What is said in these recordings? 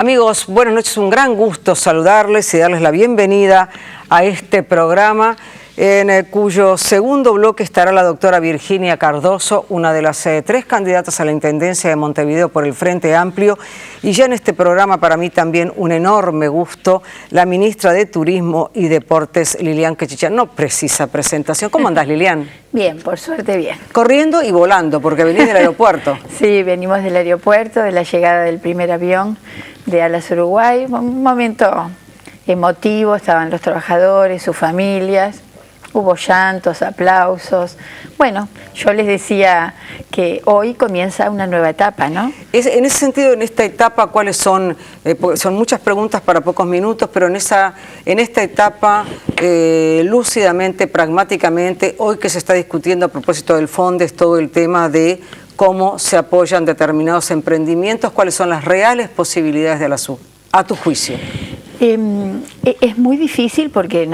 Amigos, buenas noches, un gran gusto saludarles y darles la bienvenida a este programa en cuyo segundo bloque estará la doctora Virginia Cardoso, una de las tres candidatas a la Intendencia de Montevideo por el Frente Amplio, y ya en este programa para mí también un enorme gusto, la ministra de Turismo y Deportes, Lilian Quechichá. No precisa presentación. ¿Cómo andás, Lilian? Bien, por suerte bien. Corriendo y volando, porque venís del aeropuerto. Sí, venimos del aeropuerto, de la llegada del primer avión de Alas Uruguay. Un momento emotivo, estaban los trabajadores, sus familias. Hubo llantos, aplausos. Bueno, yo les decía que hoy comienza una nueva etapa, ¿no? En ese sentido, en esta etapa, ¿cuáles son? Son muchas preguntas para pocos minutos, pero en esta etapa, lúcidamente, pragmáticamente, hoy que se está discutiendo a propósito del FONDES todo el tema de cómo se apoyan determinados emprendimientos, ¿cuáles son las reales posibilidades de la SUB, a tu juicio? Es muy difícil porque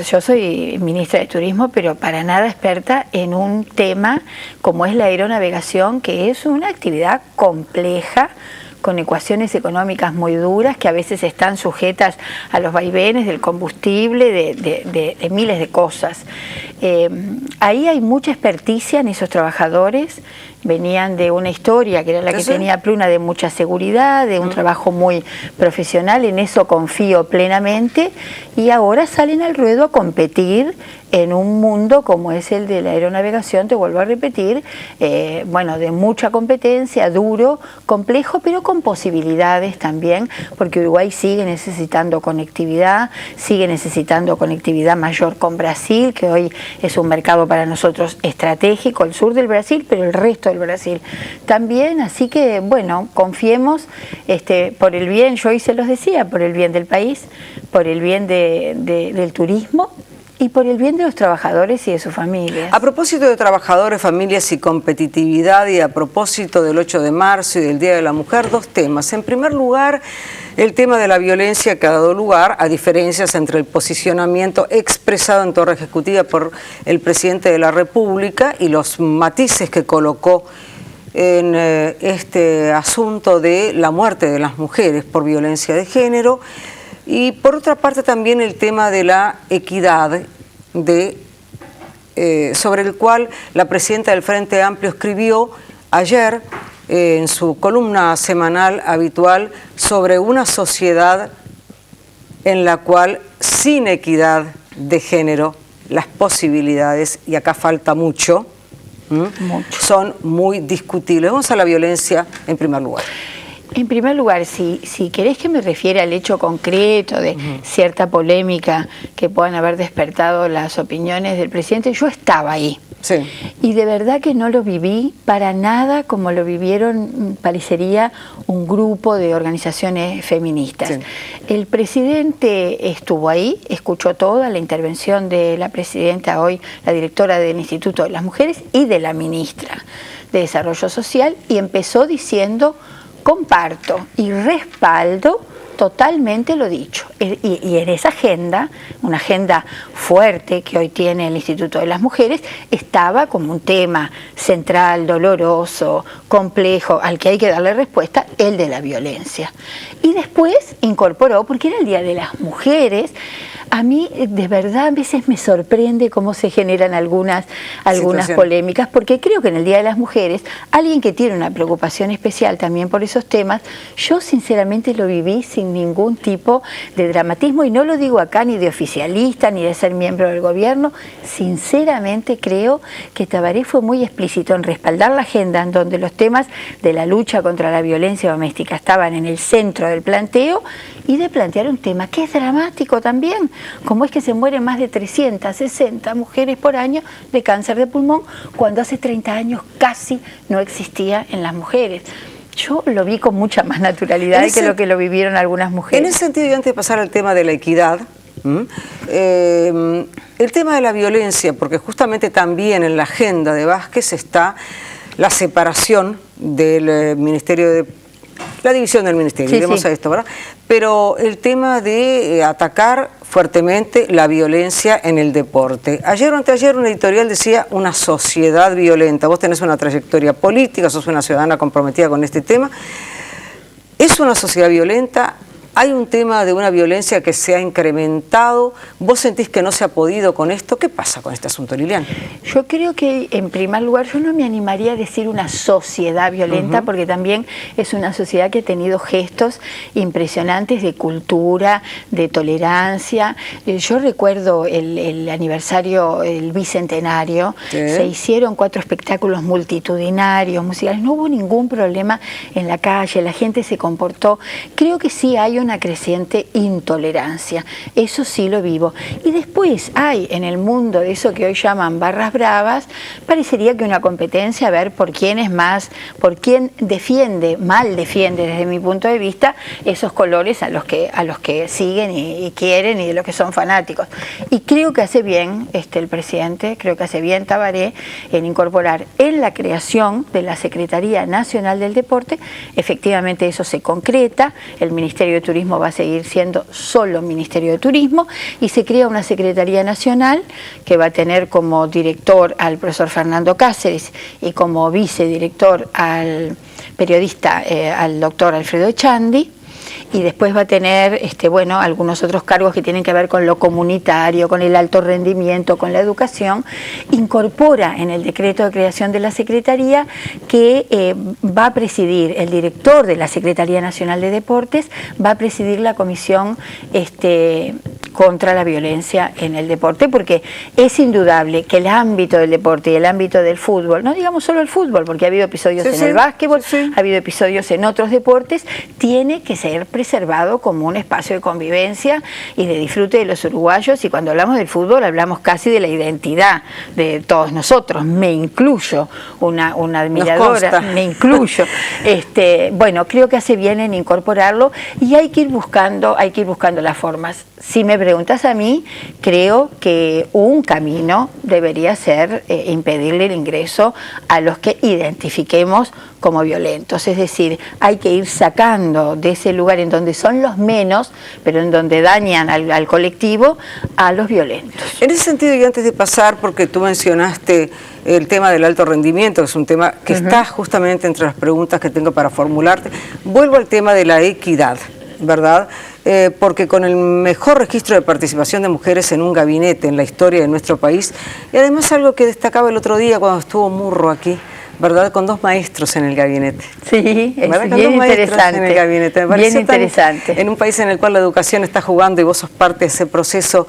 yo soy ministra de Turismo, pero para nada experta en un tema como es la aeronavegación, que es una actividad compleja, con ecuaciones económicas muy duras, que a veces están sujetas a los vaivenes del combustible, de miles de cosas. Ahí hay mucha experticia en esos trabajadores. Venían de una historia que era la que tenía Pluna, de mucha seguridad, de un trabajo muy profesional, en eso confío plenamente, y ahora salen al ruedo a competir en un mundo como es el de la aeronavegación, te vuelvo a repetir, bueno, de mucha competencia, duro, complejo, pero con posibilidades también, porque Uruguay sigue necesitando conectividad mayor con Brasil, que hoy es un mercado para nosotros estratégico, el sur del Brasil, pero el resto del Brasil también, así que bueno, confiemos por el bien, yo hoy se los decía, por el bien del país, por el bien del turismo y por el bien de los trabajadores y de sus familias. A propósito de trabajadores, familias y competitividad, y a propósito del 8 de marzo y del Día de la Mujer, dos temas. En primer lugar, el tema de la violencia que ha dado lugar a diferencias entre el posicionamiento expresado en Torre Ejecutiva por el presidente de la República y los matices que colocó en este asunto de la muerte de las mujeres por violencia de género. Y por otra parte también el tema de la equidad, sobre el cual la presidenta del Frente Amplio escribió ayer en su columna semanal habitual sobre una sociedad en la cual sin equidad de género las posibilidades, y acá falta mucho, son muy discutibles. Vamos a la violencia en primer lugar. En primer lugar, si querés que me refiera al hecho concreto de cierta polémica que puedan haber despertado las opiniones del presidente, yo estaba ahí. Sí. Y de verdad que no lo viví para nada como lo vivieron, parecería, un grupo de organizaciones feministas. Sí. El presidente estuvo ahí, escuchó toda la intervención de la presidenta, hoy la directora del Instituto de las Mujeres, y de la ministra de Desarrollo Social, y empezó diciendo: comparto y respaldo totalmente lo dicho. Y en esa agenda, una agenda fuerte que hoy tiene el Instituto de las Mujeres, estaba como un tema central, doloroso, complejo, al que hay que darle respuesta, el de la violencia. Y después incorporó, porque era el Día de las Mujeres. A mí de verdad a veces me sorprende cómo se generan algunas polémicas, porque creo que en el Día de las Mujeres, alguien que tiene una preocupación especial también por esos temas, yo sinceramente lo viví sin ningún tipo de dramatismo, y no lo digo acá ni de oficialista ni de ser miembro del gobierno. Sinceramente creo que Tabaré fue muy explícito en respaldar la agenda en donde los temas de la lucha contra la violencia doméstica estaban en el centro del planteo, y de plantear un tema que es dramático también, como es que se mueren más de 360 mujeres por año de cáncer de pulmón, cuando hace 30 años casi no existía en las mujeres. Yo lo vi con mucha más naturalidad que lo que lo vivieron algunas mujeres. En ese sentido, y antes de pasar al tema de la equidad, el tema de la violencia, porque justamente también en la agenda de Vázquez está la separación del Ministerio de... la división del ministerio, iremos a esto, ¿verdad? Pero el tema de atacar fuertemente la violencia en el deporte. Ayer o anteayer un editorial decía una sociedad violenta. Vos tenés una trayectoria política, sos una ciudadana comprometida con este tema. ¿Es una sociedad violenta? ¿Hay un tema de una violencia que se ha incrementado? ¿Vos sentís que no se ha podido con esto? ¿Qué pasa con este asunto, Lilian? Yo creo que, en primer lugar, yo no me animaría a decir una sociedad violenta, porque también es una sociedad que ha tenido gestos impresionantes de cultura, de tolerancia. Yo recuerdo el aniversario, el bicentenario, se hicieron 4 espectáculos multitudinarios, musicales, no hubo ningún problema en la calle, la gente se comportó. Creo que sí hay una creciente intolerancia, eso sí lo vivo. Y después hay en el mundo de eso que hoy llaman barras bravas, parecería que una competencia a ver por quién es más, por quién defiende, mal defiende desde mi punto de vista, esos colores a los que siguen y quieren y de los que son fanáticos. Y creo que hace bien el presidente, creo que hace bien Tabaré en incorporar en la creación de la Secretaría Nacional del Deporte, efectivamente eso se concreta, el Ministerio de Turismo va a seguir siendo solo Ministerio de Turismo y se crea una Secretaría Nacional que va a tener como director al profesor Fernando Cáceres y como vicedirector al periodista, al doctor Alfredo Echandi. Y después va a tener bueno, algunos otros cargos que tienen que ver con lo comunitario, con el alto rendimiento, con la educación. Incorpora en el decreto de creación de la Secretaría que va a presidir el director de la Secretaría Nacional de Deportes, va a presidir la comisión contra la violencia en el deporte, porque es indudable que el ámbito del deporte y el ámbito del fútbol, no digamos solo el fútbol, porque ha habido episodios en el básquetbol, ha habido episodios en otros deportes, tiene que ser preservado como un espacio de convivencia y de disfrute de los uruguayos, y cuando hablamos del fútbol hablamos casi de la identidad de todos nosotros, me incluyo, una admiradora, me incluyo. Bueno, creo que hace bien en incorporarlo y hay que ir buscando las formas. Si me preguntas a mí, creo que un camino debería ser impedirle el ingreso a los que identifiquemos como violentos. Es decir, hay que ir sacando de ese lugar en donde son los menos, pero en donde dañan al colectivo, a los violentos. En ese sentido, y antes de pasar, porque tú mencionaste el tema del alto rendimiento, que es un tema que está justamente entre las preguntas que tengo para formularte, vuelvo al tema de la equidad, ¿verdad? Porque con el mejor registro de participación de mujeres en un gabinete en la historia de nuestro país, y además algo que destacaba el otro día cuando estuvo Murro aquí, ¿verdad? Con 2 maestros en el gabinete. Sí, es ¿verdad? bien interesante. En el gabinete. Me bien interesante. En un país en el cual la educación está jugando y vos sos parte de ese proceso,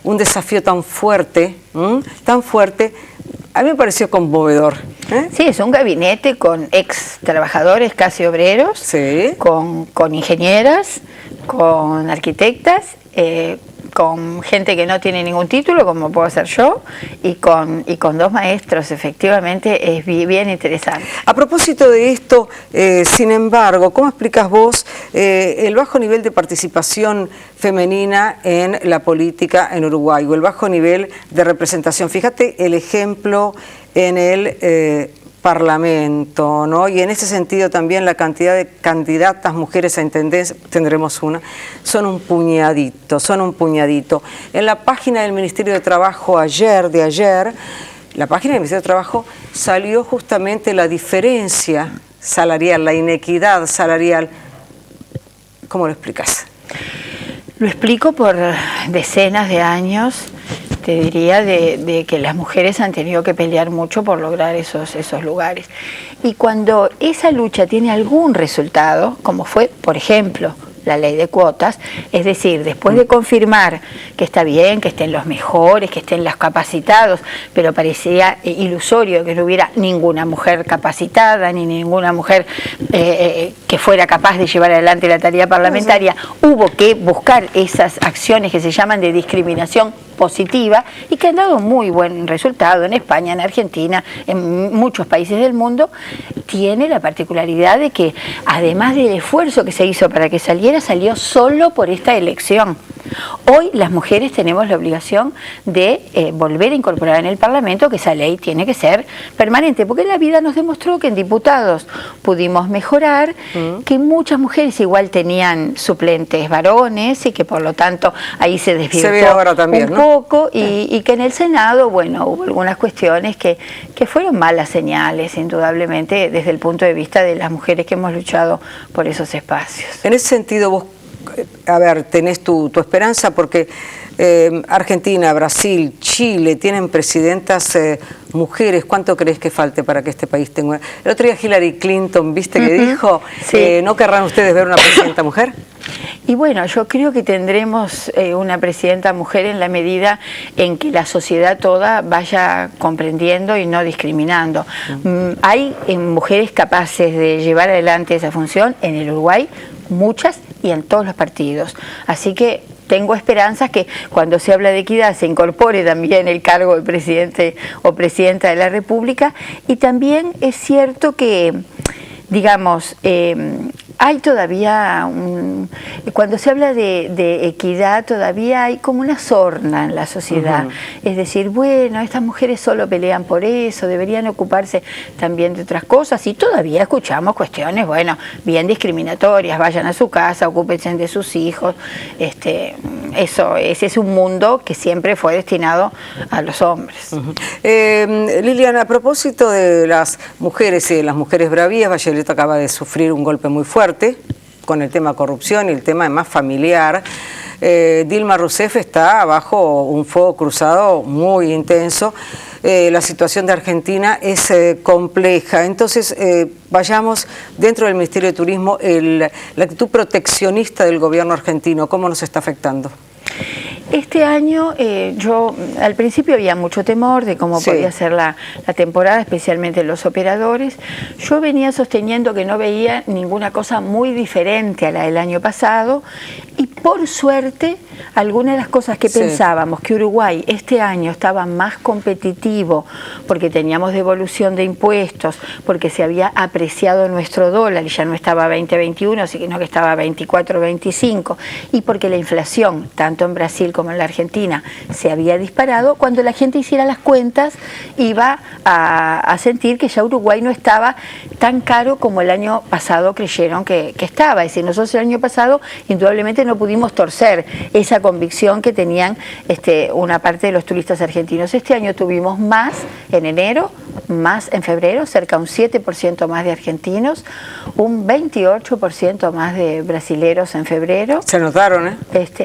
un desafío tan fuerte, a mí me pareció conmovedor. Sí, es un gabinete con ex trabajadores, casi obreros, con ingenieras, con arquitectas, con gente que no tiene ningún título, como puedo ser yo, y con 2 maestros, efectivamente, es bien interesante. A propósito de esto, sin embargo, ¿cómo explicas vos el bajo nivel de participación femenina en la política en Uruguay, o el bajo nivel de representación? Fíjate el ejemplo en el Parlamento, ¿no? Y en ese sentido también la cantidad de candidatas mujeres a intendencia, tendremos una, son un puñadito. En la página del Ministerio de Trabajo de ayer, la página del Ministerio de Trabajo salió justamente la diferencia salarial, la inequidad salarial. ¿Cómo lo explicas? Lo explico por decenas de años. Te diría de que las mujeres han tenido que pelear mucho por lograr esos lugares. Y cuando esa lucha tiene algún resultado, como fue, por ejemplo, la ley de cuotas, es decir, después de confirmar que está bien, que estén los mejores, que estén los capacitados, pero parecía ilusorio que no hubiera ninguna mujer capacitada, ni ninguna mujer que fuera capaz de llevar adelante la tarea parlamentaria, hubo que buscar esas acciones que se llaman de discriminación positiva y que han dado muy buen resultado en España, en Argentina, en muchos países del mundo. Tiene la particularidad de que, además del esfuerzo que se hizo para que saliera, salió solo por esta elección. Hoy las mujeres tenemos la obligación de volver a incorporar en el Parlamento que esa ley tiene que ser permanente, porque la vida nos demostró que en diputados pudimos mejorar, que muchas mujeres igual tenían suplentes varones y que por lo tanto ahí se desvirtuó ahora también, un poco, y que en el Senado, bueno, hubo algunas cuestiones que fueron malas señales, indudablemente, desde el punto de vista de las mujeres que hemos luchado por esos espacios. En ese sentido, vos, a ver, tenés tu esperanza porque Argentina, Brasil, Chile tienen presidentas mujeres. ¿Cuánto crees que falte para que este país tenga? El otro día Hillary Clinton, ¿viste que dijo? Sí. ¿No querrán ustedes ver una presidenta mujer? Y bueno, yo creo que tendremos una presidenta mujer en la medida en que la sociedad toda vaya comprendiendo y no discriminando. Hay mujeres capaces de llevar adelante esa función en el Uruguay, muchas, y en todos los partidos. Así que tengo esperanzas que cuando se habla de equidad se incorpore también el cargo de presidente o presidenta de la República. Y también es cierto que, digamos, hay todavía, cuando se habla de equidad, todavía hay como una sorna en la sociedad. Es decir, bueno, estas mujeres solo pelean por eso, deberían ocuparse también de otras cosas, y todavía escuchamos cuestiones, bueno, bien discriminatorias, vayan a su casa, ocúpense de sus hijos. Ese es un mundo que siempre fue destinado a los hombres. Liliana, a propósito de las mujeres y de las mujeres bravías, Bachelet acaba de sufrir un golpe muy fuerte con el tema corrupción y el tema más familiar. Dilma Rousseff está bajo un fuego cruzado muy intenso. La situación de Argentina es compleja. Entonces, vayamos dentro del Ministerio de Turismo, la actitud proteccionista del gobierno argentino, ¿cómo nos está afectando? Este año yo al principio había mucho temor de cómo podía ser la temporada, especialmente los operadores. Yo venía sosteniendo que no veía ninguna cosa muy diferente a la del año pasado, y por suerte algunas de las cosas que pensábamos que Uruguay este año estaba más competitivo porque teníamos devolución de impuestos, porque se había apreciado nuestro dólar y ya no estaba a 20-21, sino que estaba a 24-25, y porque la inflación, tanto en Brasil como en la Argentina, se había disparado. Cuando la gente hiciera las cuentas iba a sentir que ya Uruguay no estaba tan caro como el año pasado creyeron que estaba. Es decir, nosotros el año pasado indudablemente no pudimos torcer esa convicción que tenían una parte de los turistas argentinos. Este año tuvimos más en enero, más en febrero, cerca de un 7% más de argentinos, un 28% más de brasileros en febrero. Se notaron, ¿eh?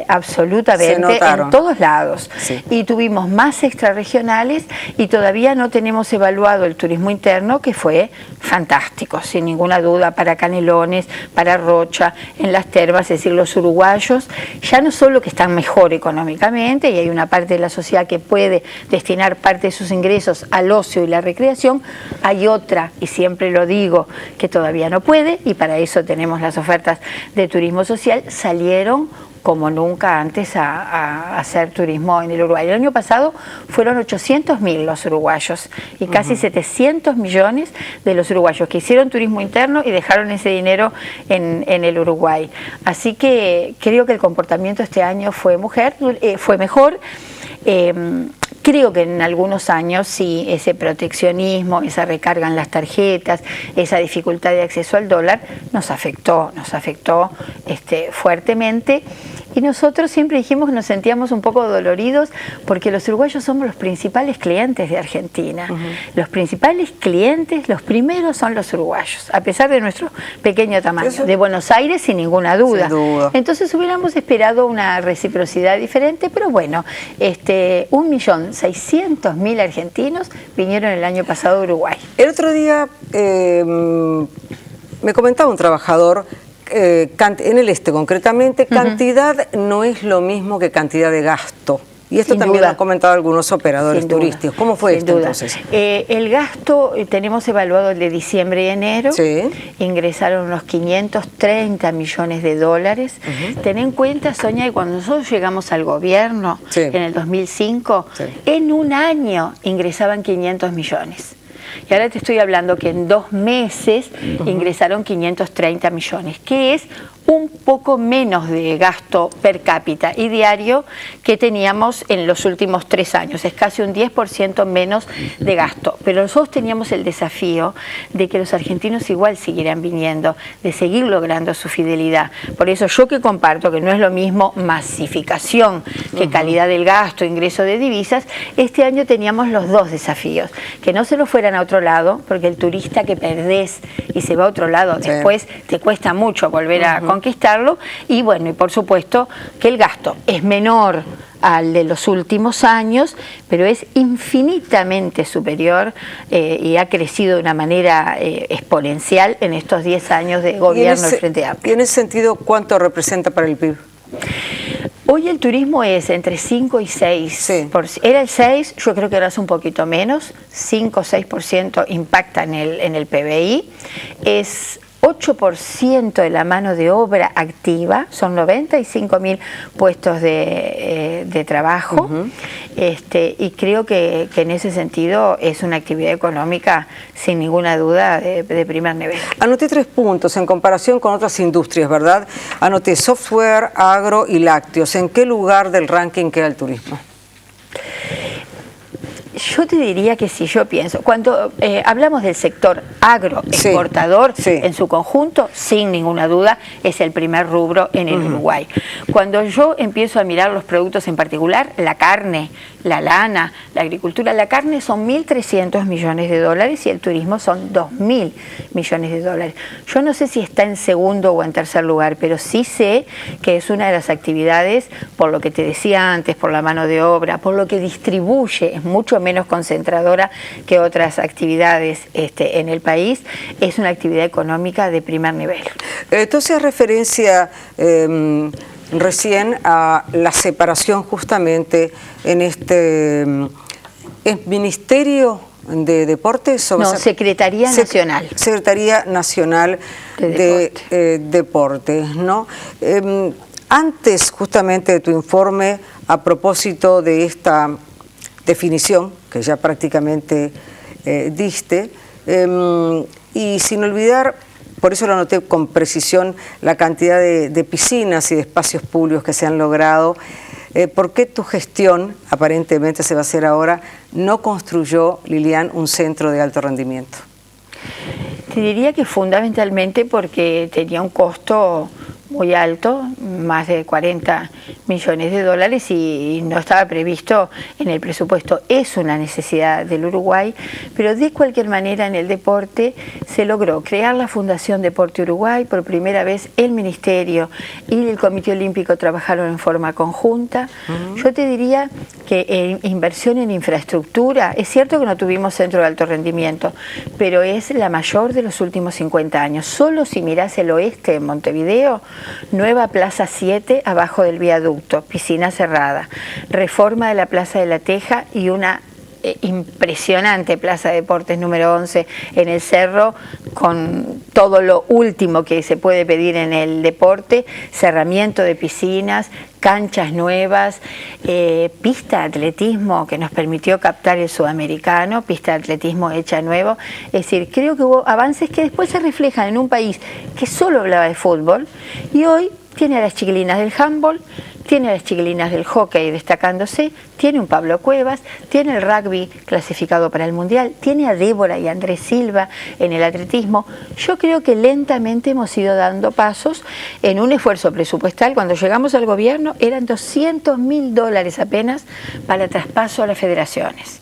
Absolutamente, en todos lados. Sí. Y tuvimos más extrarregionales, y todavía no tenemos evaluado el turismo interno, que fue fantástico, sin ninguna duda, para Canelones, para Rocha, en las termas. Es decir, los uruguayos ya no solo que están mejor económicamente, y hay una parte de la sociedad que puede destinar parte de sus ingresos al ocio y la recreación, hay otra, y siempre lo digo, que todavía no puede, y para eso tenemos las ofertas de turismo social. Salieron como nunca antes a hacer turismo en el Uruguay. El año pasado fueron 800.000 los uruguayos, y casi 700 millones de los uruguayos que hicieron turismo interno y dejaron ese dinero en el Uruguay. Así que creo que el comportamiento este año fue mejor. Creo que en algunos años sí, ese proteccionismo, esa recarga en las tarjetas, esa dificultad de acceso al dólar nos afectó fuertemente. Y nosotros siempre dijimos que nos sentíamos un poco doloridos porque los uruguayos somos los principales clientes de Argentina. Los principales clientes, los primeros, son los uruguayos, a pesar de nuestro pequeño tamaño. De Buenos Aires, sin ninguna duda. Entonces hubiéramos esperado una reciprocidad diferente, pero bueno, 1.600.000 argentinos vinieron el año pasado a Uruguay. El otro día me comentaba un trabajador, en el concretamente, cantidad no es lo mismo que cantidad de gasto. Y esto también lo han comentado algunos operadores turísticos. ¿Cómo fue esto entonces? El gasto tenemos evaluado el de diciembre y enero. Ingresaron unos 530 millones de dólares. Ten en cuenta, Sonia, que cuando nosotros llegamos al gobierno en el 2005, en un año ingresaban 500 millones. Y ahora te estoy hablando que en 2 meses ingresaron 530 millones, que es un poco menos de gasto per cápita y diario que teníamos en los últimos 3 años, es casi un 10% menos de gasto, pero nosotros teníamos el desafío de que los argentinos igual siguieran viniendo, de seguir logrando su fidelidad. Por eso yo que comparto que no es lo mismo masificación que calidad del gasto, ingreso de divisas, este año teníamos los dos desafíos, que no se lo fueran a otro lado, porque el turista que perdés y se va a otro lado, después te cuesta mucho volver a conquistarlo, y bueno, y por supuesto que el gasto es menor al de los últimos años, pero es infinitamente superior y ha crecido de una manera exponencial en estos 10 años de gobierno del Frente Amplio. ¿Y en ese sentido cuánto representa para el PIB? Hoy el turismo es entre 5 y 6. Sí. Era el 6, yo creo que ahora es un poquito menos, 5 o 6% impacta en el PBI. Es 8% de la mano de obra activa, son 95.000 puestos de trabajo, y creo que en ese sentido es una actividad económica sin ninguna duda de primer nivel. Anoté 3 puntos en comparación con otras industrias, ¿verdad? Anoté software, agro y lácteos. ¿En qué lugar del ranking queda el turismo? Yo te diría que si yo pienso, cuando hablamos del sector agroexportador en su conjunto, sin ninguna duda, es el primer rubro en el Uruguay. Cuando yo empiezo a mirar los productos en particular, la carne, la lana, la agricultura, la carne son 1.300 millones de dólares y el turismo son 2.000 millones de dólares. Yo no sé si está en segundo o en tercer lugar, pero sí sé que es una de las actividades, por lo que te decía antes, por la mano de obra, por lo que distribuye, es mucho menos concentradora que otras actividades en el país, es una actividad económica de primer nivel. Entonces, hace referencia recién a la separación justamente en ¿es Ministerio de Deportes? No, Secretaría Nacional. Secretaría Nacional de Deportes, ¿no? Antes justamente de tu informe, a propósito de esta definición que ya prácticamente diste, y sin olvidar, por eso lo anoté con precisión, la cantidad de piscinas y de espacios públicos que se han logrado. ¿Por qué tu gestión, aparentemente se va a hacer ahora, no construyó, Lilian, un centro de alto rendimiento? Te diría que fundamentalmente porque tenía un costo muy alto, más de 40 millones de dólares, y no estaba previsto en el presupuesto. Es una necesidad del Uruguay, pero de cualquier manera en el deporte se logró crear la Fundación Deporte Uruguay. Por primera vez el Ministerio y el Comité Olímpico trabajaron en forma conjunta. Yo te diría que en inversión en infraestructura, es cierto que no tuvimos centro de alto rendimiento, pero es la mayor de los últimos 50 años. Solo si mirás el oeste en Montevideo, nueva Plaza 7 abajo del viaducto, piscina cerrada, reforma de la Plaza de la Teja y una impresionante Plaza de Deportes número 11 en el Cerro, con todo lo último que se puede pedir en el deporte, cerramiento de piscinas, canchas nuevas, pista de atletismo que nos permitió captar el sudamericano, pista de atletismo hecha nuevo. Es decir, creo que hubo avances que después se reflejan en un país que solo hablaba de fútbol y hoy tiene a las chiquilinas del handball, tiene a las chiquilinas del hockey destacándose, tiene un Pablo Cuevas, tiene el rugby clasificado para el Mundial, tiene a Débora y a Andrés Silva en el atletismo. Yo creo que lentamente hemos ido dando pasos en un esfuerzo presupuestal. Cuando llegamos al gobierno eran $200.000 apenas para traspaso a las federaciones.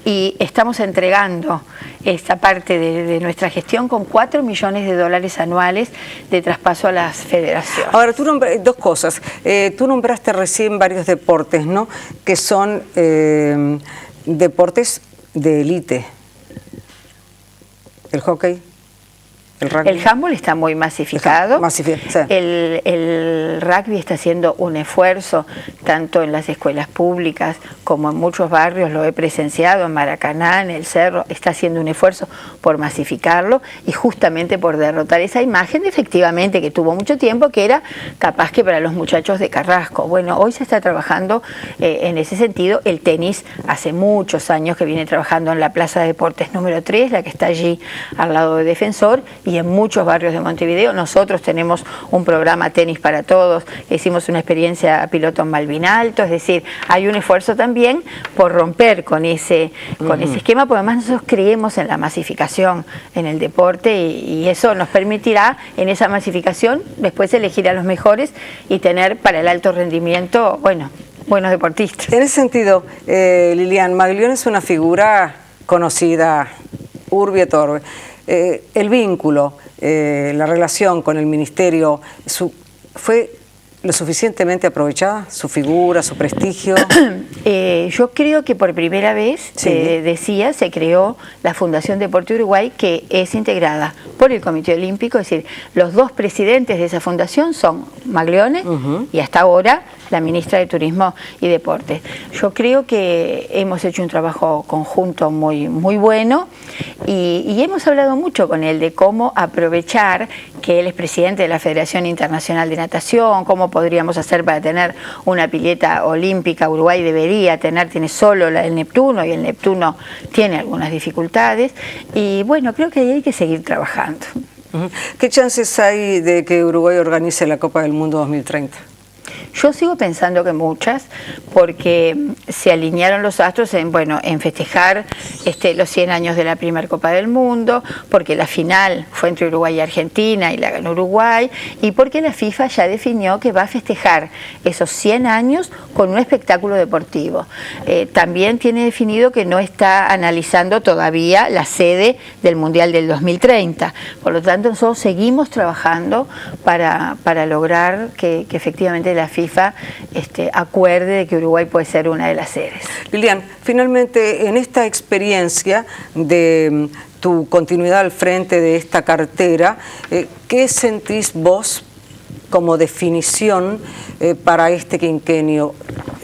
Y estamos entregando esta parte de nuestra gestión con $4 millones anuales de traspaso a las federaciones. Ahora, dos cosas. Tú nombraste recién varios deportes, ¿no? Que son deportes de élite. El hockey, el rugby. El handball está muy masificado. Sí. El rugby está haciendo un esfuerzo tanto en las escuelas públicas como en muchos barrios, lo he presenciado en Maracaná, en el Cerro, está haciendo un esfuerzo por masificarlo y justamente por derrotar esa imagen efectivamente que tuvo mucho tiempo, que era capaz que para los muchachos de Carrasco. Bueno, hoy se está trabajando en ese sentido. El tenis hace muchos años que viene trabajando en la Plaza de Deportes número 3, la que está allí al lado de Defensor, y y en muchos barrios de Montevideo. Nosotros tenemos un programa Tenis para Todos, hicimos una experiencia piloto en Malvin Alto, es decir, hay un esfuerzo también por romper con ese esquema, porque además nosotros creemos en la masificación en el deporte y eso nos permitirá en esa masificación después elegir a los mejores y tener para el alto rendimiento, buenos deportistas. En ese sentido, Lilian, Maglione es una figura conocida, urbi et orbi. El vínculo, la relación con el ministerio, ¿fue lo suficientemente aprovechada? ¿Su figura, su prestigio? Yo creo que por primera vez, se creó la Fundación Deporte Uruguay, que es integrada por el Comité Olímpico, es decir, los dos presidentes de esa fundación son Maglione y hasta ahora la ministra de Turismo y Deportes. Yo creo que hemos hecho un trabajo conjunto muy bueno y hemos hablado mucho con él de cómo aprovechar que él es presidente de la Federación Internacional de Natación, cómo podríamos hacer para tener una pileta olímpica. Uruguay tiene solo el Neptuno y el Neptuno tiene algunas dificultades y creo que ahí hay que seguir trabajando. ¿Qué chances hay de que Uruguay organice la Copa del Mundo 2030? Yo sigo pensando que muchas, porque se alinearon los astros en festejar los 100 años de la primera Copa del Mundo, porque la final fue entre Uruguay y Argentina y la ganó Uruguay, y porque la FIFA ya definió que va a festejar esos 100 años con un espectáculo deportivo. También tiene definido que no está analizando todavía la sede del Mundial del 2030. Por lo tanto, nosotros seguimos trabajando para lograr que efectivamente la FIFA acuerde de que Uruguay puede ser una de las sedes. Lilian, finalmente en esta experiencia de tu continuidad al frente de esta cartera, ¿qué sentís vos como definición para este quinquenio?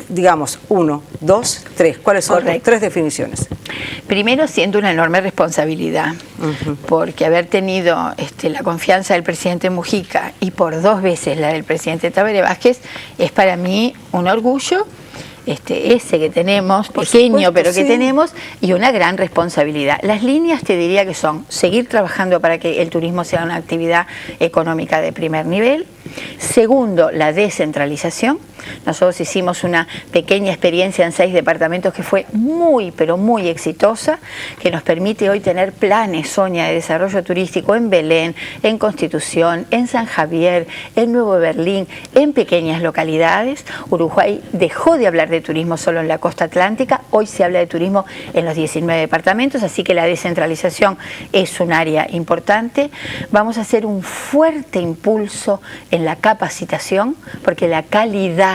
Digamos, 1, 2, 3. ¿Cuáles son las 3 definiciones? Primero, siento una enorme responsabilidad, porque haber tenido la confianza del presidente Mujica y por 2 veces la del presidente Tabaré Vázquez es para mí un orgullo, ese que tenemos, pequeño pero que tenemos, y una gran responsabilidad. Las líneas te diría que son seguir trabajando para que el turismo sea una actividad económica de primer nivel. Segundo, la descentralización. Nosotros hicimos una pequeña experiencia en 6 departamentos que fue muy, pero muy exitosa, que nos permite hoy tener planes, Sonia, de desarrollo turístico en Belén, en Constitución, en San Javier, en Nuevo Berlín, en pequeñas localidades. Uruguay dejó de hablar de turismo solo en la costa atlántica, hoy se habla de turismo en los 19 departamentos, así que la descentralización es un área importante. Vamos a hacer un fuerte impulso en la capacitación, porque la calidad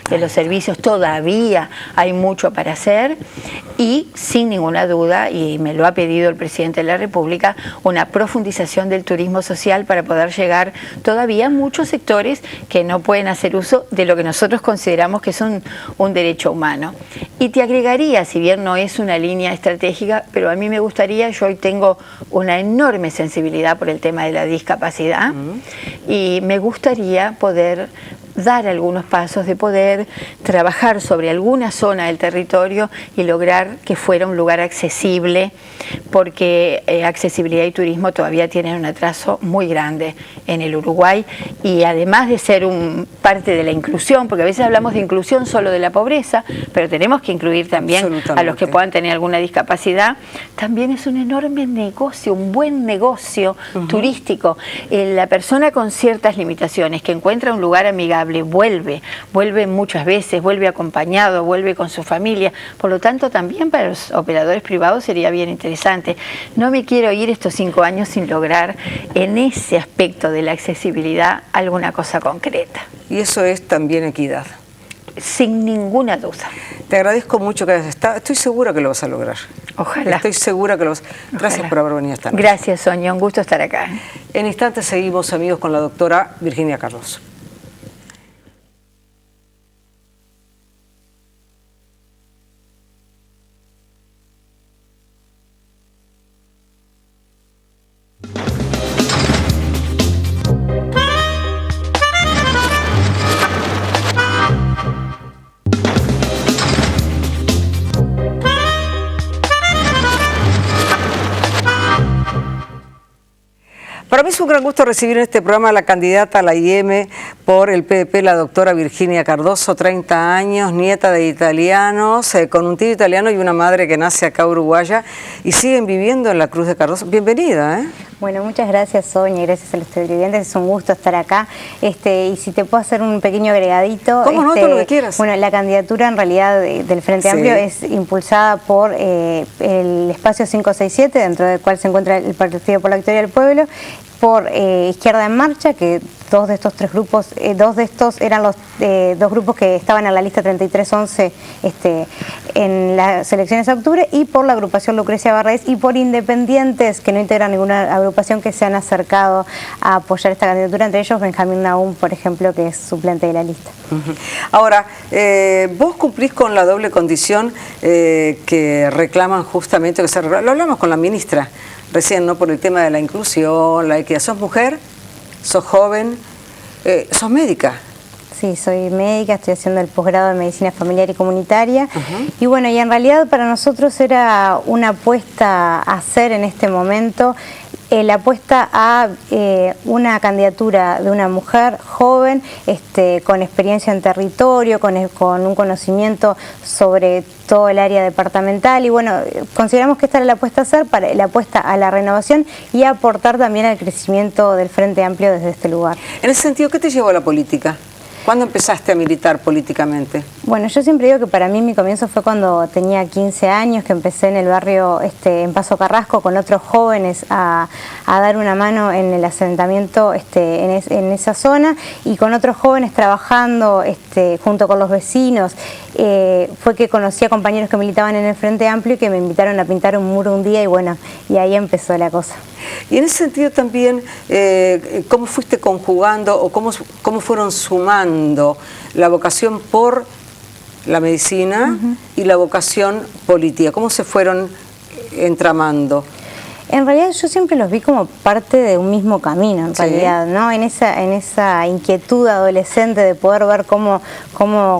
de los servicios todavía hay mucho para hacer, y sin ninguna duda, y me lo ha pedido el presidente de la República, una profundización del turismo social para poder llegar todavía a muchos sectores que no pueden hacer uso de lo que nosotros consideramos que es un derecho humano. Y te agregaría, si bien no es una línea estratégica, pero a mí me gustaría, yo hoy tengo una enorme sensibilidad por el tema de la discapacidad, y me gustaría poder dar algunos pasos, de poder trabajar sobre alguna zona del territorio y lograr que fuera un lugar accesible, porque accesibilidad y turismo todavía tienen un atraso muy grande en el Uruguay, y además de ser parte de la inclusión, porque a veces hablamos de inclusión solo de la pobreza, pero tenemos que incluir también a los que puedan tener alguna discapacidad, también es un enorme negocio, un buen negocio turístico. La persona con ciertas limitaciones que encuentra un lugar amigable vuelve muchas veces, vuelve acompañado, vuelve con su familia. Por lo tanto, también para los operadores privados sería bien interesante. No me quiero ir estos 5 años sin lograr en ese aspecto de la accesibilidad alguna cosa concreta. Y eso es también equidad. Sin ninguna duda. Te agradezco mucho que hayas estado. Estoy segura que lo vas a lograr. Ojalá. Estoy segura que lo vas a lograr. Gracias por haber venido esta noche. Gracias, Sonia. Un gusto estar acá. En instantes seguimos, amigos, con la doctora Virginia Carlos. Para Para mí es un gran gusto recibir en este programa a la candidata a la IM por el PDP, la doctora Virginia Cardoso, 30 años, nieta de italianos, con un tío italiano y una madre que nace acá uruguaya y siguen viviendo en la Cruz de Cardoso. Bienvenida, ¿eh? Bueno, muchas gracias, Sonia, gracias a los televidentes, es un gusto estar acá. Y si te puedo hacer un pequeño agregadito. ¿Cómo no? Todo lo que quieras. Bueno, la candidatura en realidad del Frente Amplio es impulsada por el Espacio 567, dentro del cual se encuentra el Partido por la Victoria del Pueblo, por Izquierda en Marcha, que dos de estos tres grupos, dos de estos eran los dos grupos que estaban en la lista 3311 en las elecciones de octubre, y por la agrupación Lucrecia Barraez, y por independientes que no integran ninguna agrupación que se han acercado a apoyar esta candidatura, entre ellos Benjamín Nahum, por ejemplo, que es suplente de la lista. Ahora, vos cumplís con la doble condición que reclaman justamente, lo hablamos con la ministra recién, ¿no? Por el tema de la inclusión, la equidad. ¿Sos mujer? ¿Sos joven? ¿Sos médica? Sí, soy médica, estoy haciendo el posgrado de Medicina Familiar y Comunitaria. Y bueno, y en realidad para nosotros era una apuesta a hacer en este momento, la apuesta a una candidatura de una mujer joven, con experiencia en territorio, con un conocimiento sobre todo el área departamental, y bueno, consideramos que esta era la apuesta a hacer, la apuesta a la renovación y a aportar también al crecimiento del Frente Amplio desde este lugar. En ese sentido, ¿qué te llevó a la política? ¿Cuándo empezaste a militar políticamente? Bueno, yo siempre digo que para mí mi comienzo fue cuando tenía 15 años, que empecé en el barrio en Paso Carrasco con otros jóvenes a dar una mano en el asentamiento en esa zona, y con otros jóvenes trabajando junto con los vecinos. Fue que conocí a compañeros que militaban en el Frente Amplio y que me invitaron a pintar un muro un día, y bueno, y ahí empezó la cosa. Y en ese sentido también, ¿cómo fuiste conjugando o cómo fueron sumando la vocación por la medicina y la vocación política? ¿Cómo se fueron entramando? En realidad yo siempre los vi como parte de un mismo camino, en realidad, ¿no? En esa inquietud adolescente de poder ver cómo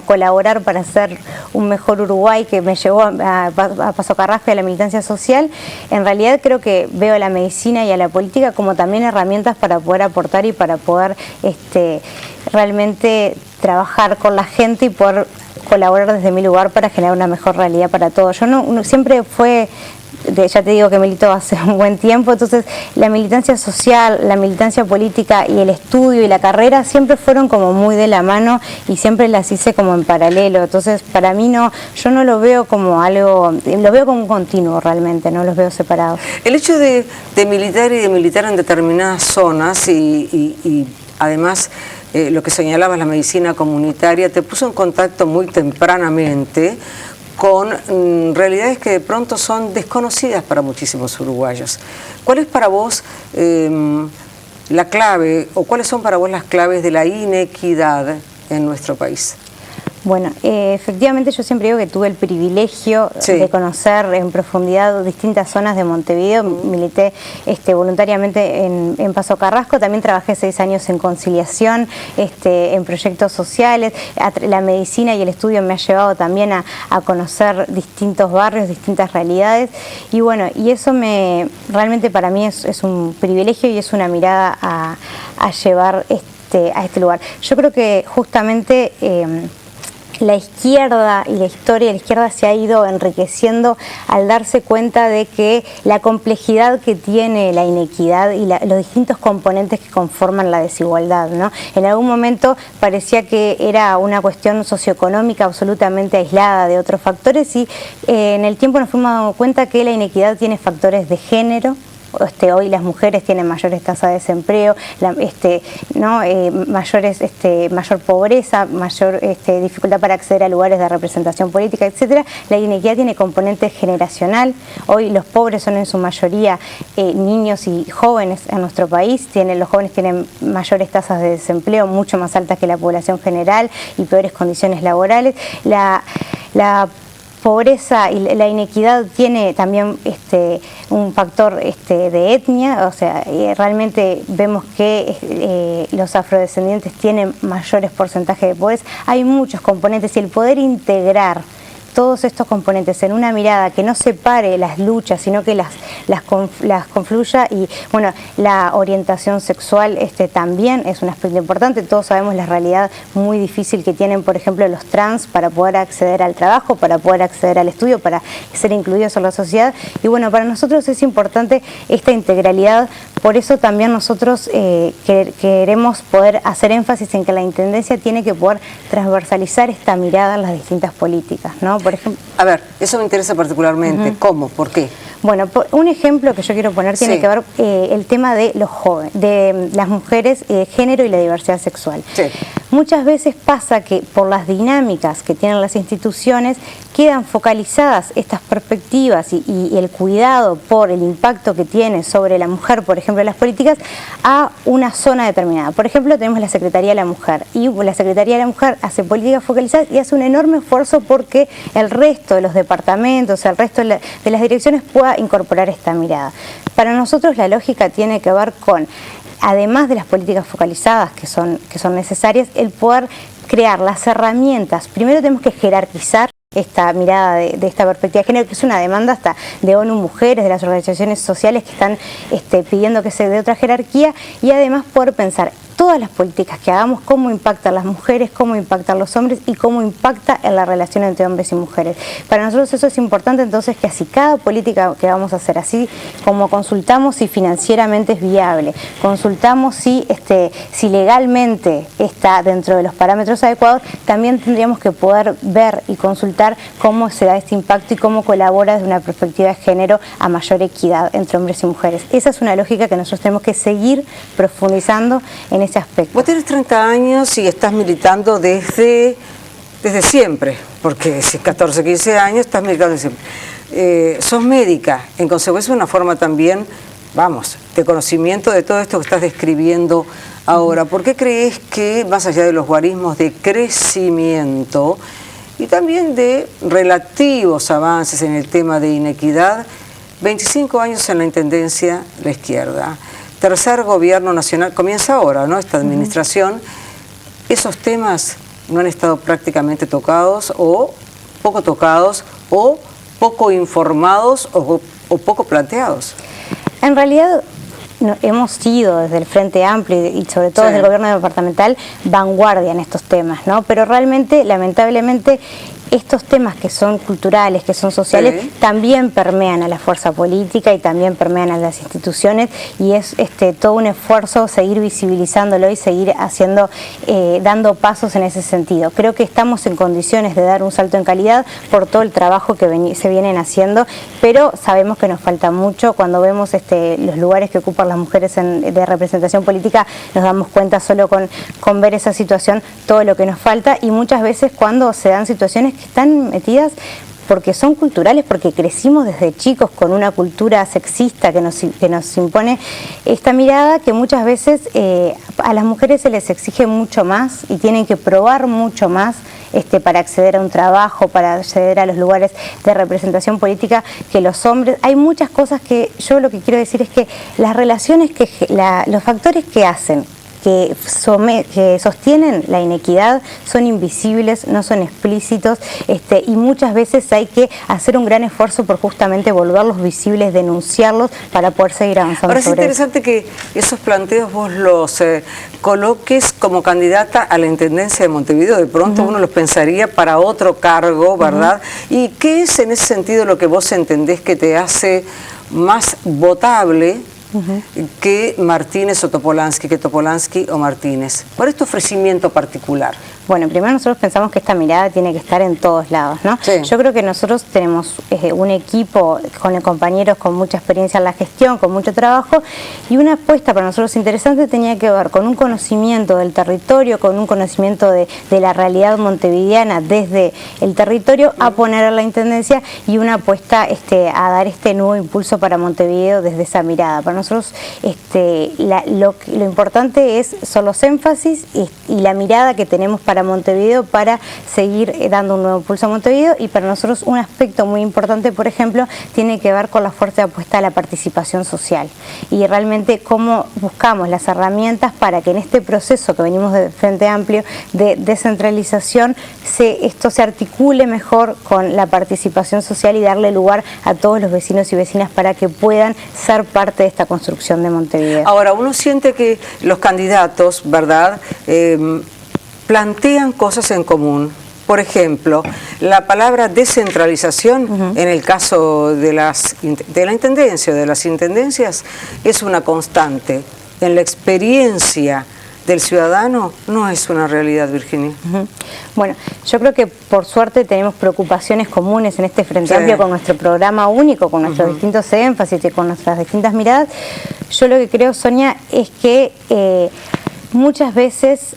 colaborar para hacer un mejor Uruguay, que me llevó a Paso Carrasco y a la militancia social. En realidad creo que veo a la medicina y a la política como también herramientas para poder aportar y para poder realmente trabajar con la gente y poder colaborar desde mi lugar para generar una mejor realidad para todos. Yo no siempre fue... ya te digo que milito hace un buen tiempo, entonces la militancia social, la militancia política y el estudio y la carrera siempre fueron como muy de la mano y siempre las hice como en paralelo. Entonces para mí yo no lo veo como algo, lo veo como un continuo realmente, no los veo separados. El hecho de militar y de militar en determinadas zonas y además lo que señalabas, la medicina comunitaria, te puso en contacto muy tempranamente con realidades que de pronto son desconocidas para muchísimos uruguayos. ¿Cuál es para vos la clave, o cuáles son para vos las claves de la inequidad en nuestro país? Bueno, efectivamente yo siempre digo que tuve el privilegio de conocer en profundidad distintas zonas de Montevideo. Milité voluntariamente en Paso Carrasco, también trabajé 6 años en conciliación, en proyectos sociales. La medicina y el estudio me ha llevado también a conocer distintos barrios, distintas realidades, y bueno, y eso realmente para mí es un privilegio y es una mirada a llevar a este lugar. Yo creo que justamente la izquierda y la historia de la izquierda se ha ido enriqueciendo al darse cuenta de que la complejidad que tiene la inequidad y los distintos componentes que conforman la desigualdad, ¿no? En algún momento parecía que era una cuestión socioeconómica absolutamente aislada de otros factores, y en el tiempo nos fuimos dando cuenta que la inequidad tiene factores de género. Hoy las mujeres tienen mayores tasas de desempleo, mayor pobreza, mayor dificultad para acceder a lugares de representación política, etcétera. La inequidad tiene componente generacional. Hoy los pobres son en su mayoría niños y jóvenes en nuestro país. Los jóvenes tienen mayores tasas de desempleo, mucho más altas que la población general, y peores condiciones laborales. La pobreza y la inequidad tiene también un factor de etnia, o sea, realmente vemos que los afrodescendientes tienen mayores porcentajes de pobreza. Hay muchos componentes, y el poder integrar todos estos componentes en una mirada que no separe las luchas, sino que las confluya. Y bueno, la orientación sexual también es un aspecto importante. Todos sabemos la realidad muy difícil que tienen, por ejemplo, los trans para poder acceder al trabajo, para poder acceder al estudio, para ser incluidos en la sociedad. Y bueno, para nosotros es importante esta integralidad. Por eso también nosotros queremos poder hacer énfasis en que la Intendencia tiene que poder transversalizar esta mirada en las distintas políticas, ¿no? Por ejemplo, a ver, eso me interesa particularmente. ¿Cómo? ¿Por qué? Bueno, un ejemplo que yo quiero poner tiene que ver el tema de los jóvenes, de las mujeres, género y la diversidad sexual. Sí. Muchas veces pasa que por las dinámicas que tienen las instituciones quedan focalizadas estas perspectivas y el cuidado por el impacto que tiene sobre la mujer, por ejemplo, las políticas, a una zona determinada. Por ejemplo, tenemos la Secretaría de la Mujer, y la Secretaría de la Mujer hace políticas focalizadas y hace un enorme esfuerzo porque el resto de los departamentos, el resto de las direcciones pueda incorporar esta mirada. Para nosotros la lógica tiene que ver con, además de las políticas focalizadas que son necesarias, el poder crear las herramientas. Primero tenemos que jerarquizar esta mirada de esta perspectiva de género, que es una demanda hasta de ONU Mujeres, de las organizaciones sociales que están pidiendo que se dé otra jerarquía, y además poder pensar todas las políticas que hagamos, cómo impactan las mujeres, cómo impactan los hombres y cómo impacta en la relación entre hombres y mujeres. Para nosotros eso es importante, entonces, que así cada política que vamos a hacer, así como consultamos si financieramente es viable, consultamos si legalmente está dentro de los parámetros adecuados, también tendríamos que poder ver y consultar cómo se da este impacto y cómo colabora desde una perspectiva de género a mayor equidad entre hombres y mujeres. Esa es una lógica que nosotros tenemos que seguir profundizando en ese aspecto. Vos tenés 30 años y estás militando desde siempre, porque si 14, 15 años estás militando desde siempre. Sos médica, en consecuencia una forma también, de conocimiento de todo esto que estás describiendo ahora. ¿Por qué crees que, más allá de los guarismos de crecimiento y también de relativos avances en el tema de inequidad, 25 años en la Intendencia, la izquierda, tercer gobierno nacional, comienza ahora, ¿no?, esta administración, esos temas no han estado prácticamente tocados o poco informados o poco planteados? En realidad hemos sido desde el Frente Amplio y sobre todo desde el gobierno departamental vanguardia en estos temas, ¿no? Pero realmente, lamentablemente, estos temas que son culturales, que son sociales, también permean a la fuerza política y también permean a las instituciones, y es todo un esfuerzo seguir visibilizándolo y seguir dando pasos en ese sentido. Creo que estamos en condiciones de dar un salto en calidad por todo el trabajo que se vienen haciendo, pero sabemos que nos falta mucho. Cuando vemos los lugares que ocupan las mujeres de representación política, nos damos cuenta solo con ver esa situación, todo lo que nos falta, y muchas veces cuando se dan situaciones que están metidas porque son culturales, porque crecimos desde chicos con una cultura sexista que nos impone esta mirada, que muchas veces a las mujeres se les exige mucho más y tienen que probar mucho más para acceder a un trabajo, para acceder a los lugares de representación política, que los hombres. Hay muchas cosas que yo lo que quiero decir es que las relaciones, los factores que hacen que sostienen la inequidad son invisibles, no son explícitos, y muchas veces hay que hacer un gran esfuerzo por justamente volverlos visibles, denunciarlos para poder seguir avanzando. Ahora es interesante que esos planteos vos los coloques como candidata a la Intendencia de Montevideo. De pronto uno los pensaría para otro cargo, ¿verdad? ¿Y qué es en ese sentido lo que vos entendés que te hace más votable que Martínez o Topolansky, que Topolansky o Martínez? ¿Cuál es tu ofrecimiento particular? Bueno, primero nosotros pensamos que esta mirada tiene que estar en todos lados, ¿no? Sí. Yo creo que nosotros tenemos un equipo con compañeros con mucha experiencia en la gestión, con mucho trabajo, y una apuesta para nosotros interesante tenía que ver con un conocimiento del territorio, con un conocimiento de la realidad montevideana desde el territorio, a poner a la Intendencia, y una apuesta a dar nuevo impulso para Montevideo desde esa mirada. Para nosotros lo importante son los énfasis y la mirada que tenemos para para Montevideo para seguir dando un nuevo impulso a Montevideo. Y para nosotros un aspecto muy importante, por ejemplo, tiene que ver con la fuerte apuesta a la participación social y realmente cómo buscamos las herramientas para que en este proceso que venimos de Frente Amplio de descentralización esto se articule mejor con la participación social y darle lugar a todos los vecinos y vecinas para que puedan ser parte de esta construcción de Montevideo. Ahora, uno siente que los candidatos, ¿verdad?, plantean cosas en común. Por ejemplo, la palabra descentralización en el caso de la Intendencia o de las Intendencias es una constante. En la experiencia del ciudadano no es una realidad, Virginia. Bueno, yo creo que por suerte tenemos preocupaciones comunes en este Frente Amplio con nuestro programa único, con nuestros distintos énfasis y con nuestras distintas miradas. Yo lo que creo, Sonia, es que muchas veces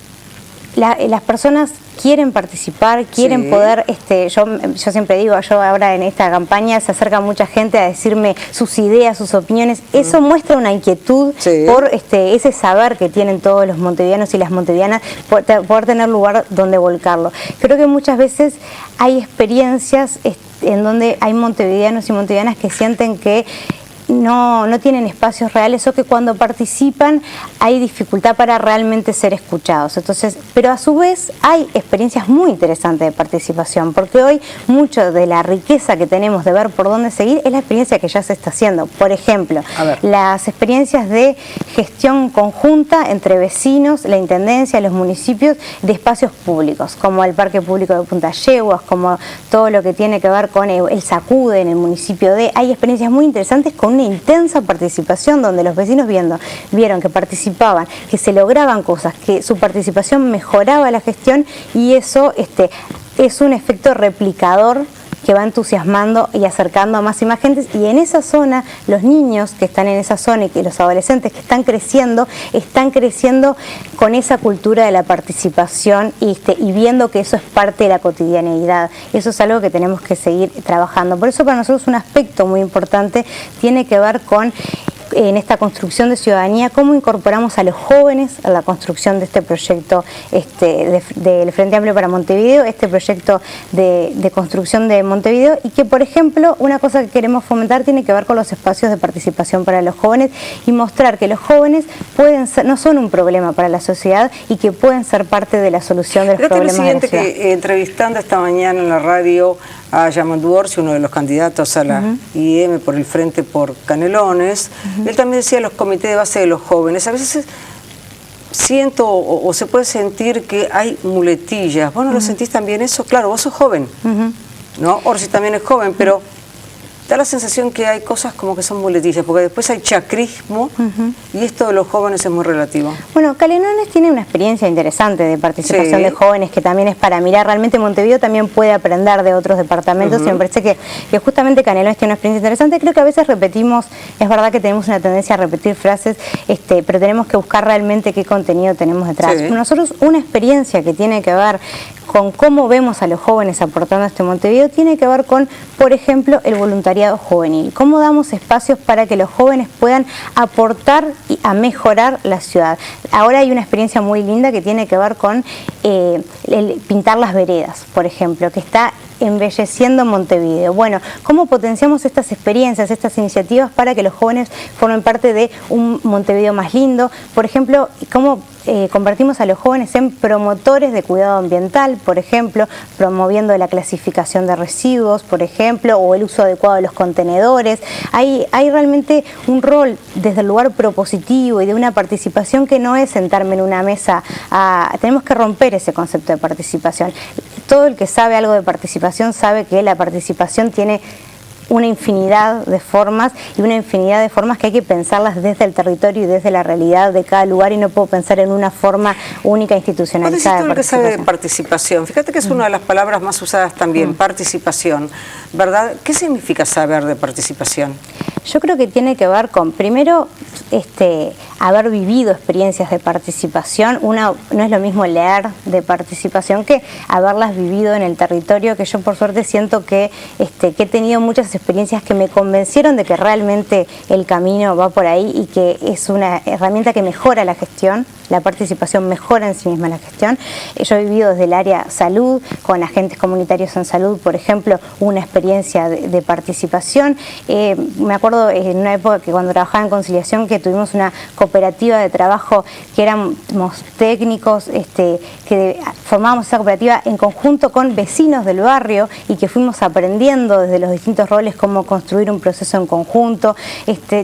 las personas quieren participar, quieren poder, yo siempre digo, yo ahora en esta campaña se acerca mucha gente a decirme sus ideas, sus opiniones, eso muestra una inquietud por ese saber que tienen todos los montevideanos y las montevideanas, poder tener lugar donde volcarlo. Creo que muchas veces hay experiencias en donde hay montevideanos y montevideanas que sienten que no tienen espacios reales o que cuando participan hay dificultad para realmente ser escuchados. Entonces, pero a su vez hay experiencias muy interesantes de participación, porque hoy mucho de la riqueza que tenemos de ver por dónde seguir es la experiencia que ya se está haciendo. Por ejemplo, las experiencias de gestión conjunta entre vecinos, la Intendencia, los municipios, de espacios públicos, como el Parque Público de Punta Yeguas, como todo lo que tiene que ver con el Sacude en el municipio de... Hay experiencias muy interesantes con una intensa participación donde los vecinos vieron que participaban, que se lograban cosas, que su participación mejoraba la gestión y eso es un efecto replicador que va entusiasmando y acercando a más y más gente, y en esa zona, los niños que están en esa zona y que los adolescentes que están creciendo con esa cultura de la participación y viendo que eso es parte de la cotidianeidad. Eso es algo que tenemos que seguir trabajando. Por eso para nosotros un aspecto muy importante tiene que ver con en esta construcción de ciudadanía, cómo incorporamos a los jóvenes a la construcción de este proyecto del Frente Amplio para Montevideo, este proyecto de construcción de Montevideo, y que, por ejemplo, una cosa que queremos fomentar tiene que ver con los espacios de participación para los jóvenes y mostrar que los jóvenes no son un problema para la sociedad y que pueden ser parte de la solución de los problemas de la ciudad. Que entrevistando esta mañana en la radio a Yamandu Orsi, uno de los candidatos a la IEM por el Frente por Canelones, él también decía los comités de base de los jóvenes. A veces siento o se puede sentir que hay muletillas. ¿Vos no lo sentís también eso? Claro, vos sos joven, ¿no? Orsi también es joven, pero da la sensación que hay cosas como que son muletillas, porque después hay chacrismo y esto de los jóvenes es muy relativo. Bueno, Canelones tiene una experiencia interesante de participación de jóvenes que también es para mirar. Realmente Montevideo también puede aprender de otros departamentos y me parece que justamente Canelones tiene una experiencia interesante. Creo que a veces repetimos, es verdad que tenemos una tendencia a repetir frases, pero tenemos que buscar realmente qué contenido tenemos detrás. Nosotros una experiencia que tiene que ver con cómo vemos a los jóvenes aportando a este Montevideo tiene que ver con, por ejemplo, el voluntariado juvenil. Cómo damos espacios para que los jóvenes puedan aportar y a mejorar la ciudad. Ahora hay una experiencia muy linda que tiene que ver con pintar las veredas, por ejemplo, que está embelleciendo Montevideo. Bueno, ¿cómo potenciamos estas experiencias, estas iniciativas para que los jóvenes formen parte de un Montevideo más lindo? Por ejemplo, ¿cómo convertimos a los jóvenes en promotores de cuidado ambiental, por ejemplo, promoviendo la clasificación de residuos, por ejemplo, o el uso adecuado de los contenedores? Hay realmente un rol desde el lugar propositivo y de una participación que no es sentarme en una mesa. Tenemos que romper ese concepto de participación. Todo el que sabe algo de participación sabe que la participación tiene una infinidad de formas y una infinidad de formas que hay que pensarlas desde el territorio y desde la realidad de cada lugar, y no puedo pensar en una forma única institucionalizada de participación. Todo lo que sabe de participación, fíjate que es una de las palabras más usadas también, participación, ¿verdad? ¿Qué significa saber de participación? Yo creo que tiene que ver con, primero, haber vivido experiencias de participación. No es lo mismo leer de participación que haberlas vivido en el territorio, que yo por suerte siento que he tenido muchas experiencias que me convencieron de que realmente el camino va por ahí y que es una herramienta que mejora la gestión. la participación mejora en sí misma la gestión. Yo he vivido desde el área salud, con agentes comunitarios en salud, por ejemplo, una experiencia de participación. Me acuerdo en una época que cuando trabajaba en conciliación que tuvimos una cooperativa de trabajo que éramos técnicos, que formábamos esa cooperativa en conjunto con vecinos del barrio y que fuimos aprendiendo desde los distintos roles cómo construir un proceso en conjunto.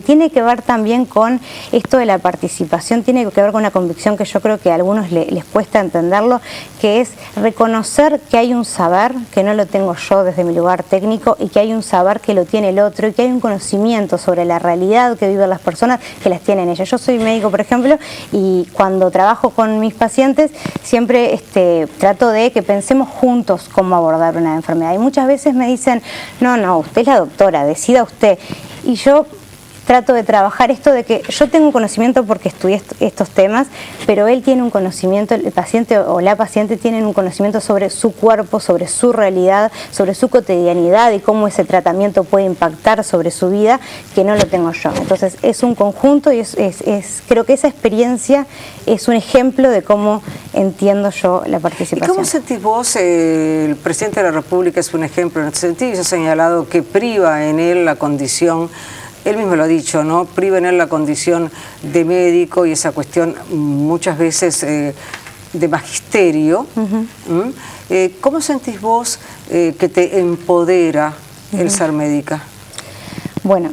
Tiene que ver también con esto de la participación, tiene que ver con una convicción que yo creo que a algunos les cuesta entenderlo, que es reconocer que hay un saber que no lo tengo yo desde mi lugar técnico y que hay un saber que lo tiene el otro y que hay un conocimiento sobre la realidad que viven las personas que las tienen ellas. Yo soy médico, por ejemplo, y cuando trabajo con mis pacientes siempre trato de que pensemos juntos cómo abordar una enfermedad. Y muchas veces me dicen, no, usted es la doctora, decida usted. Y yo trato de trabajar esto de que yo tengo un conocimiento porque estudié estos temas, pero él tiene un conocimiento, el paciente o la paciente tienen un conocimiento sobre su cuerpo, sobre su realidad, sobre su cotidianidad y cómo ese tratamiento puede impactar sobre su vida, que no lo tengo yo. Entonces es un conjunto y creo que esa experiencia es un ejemplo de cómo entiendo yo la participación. ¿Y cómo sentís vos? El presidente de la República es un ejemplo en este sentido y se ha señalado que priva en él la condición. Él mismo lo ha dicho, ¿no? Priva en él la condición de médico y esa cuestión muchas veces de magisterio. ¿Cómo sentís vos que te empodera el ser médica? Bueno,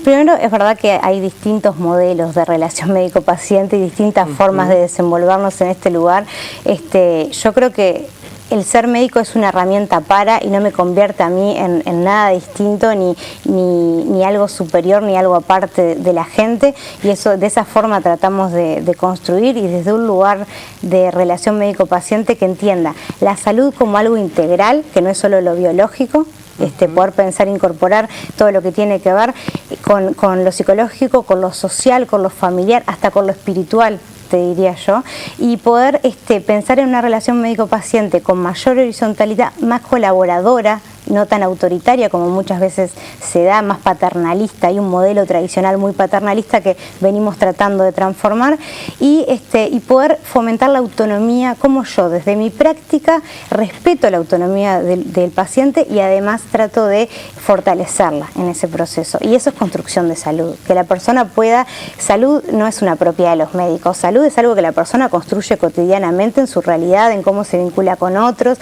primero es verdad que hay distintos modelos de relación médico-paciente y distintas formas de desenvolvernos en este lugar. Yo creo que el ser médico es una herramienta y no me convierte a mí en nada distinto, ni algo superior, ni algo aparte de la gente, y eso de esa forma tratamos de construir, y desde un lugar de relación médico-paciente que entienda la salud como algo integral, que no es solo lo biológico, poder pensar, incorporar todo lo que tiene que ver con lo psicológico, con lo social, con lo familiar, hasta con lo espiritual, te diría yo, y poder pensar en una relación médico-paciente con mayor horizontalidad, más colaboradora, no tan autoritaria como muchas veces se da, más paternalista. Hay un modelo tradicional muy paternalista que venimos tratando de transformar, y poder fomentar la autonomía, como yo desde mi práctica respeto la autonomía del paciente y además trato de fortalecerla en ese proceso. Y eso es construcción de salud, que la persona pueda, salud no es una propiedad de los médicos, salud es algo que la persona construye cotidianamente en su realidad, en cómo se vincula con otros,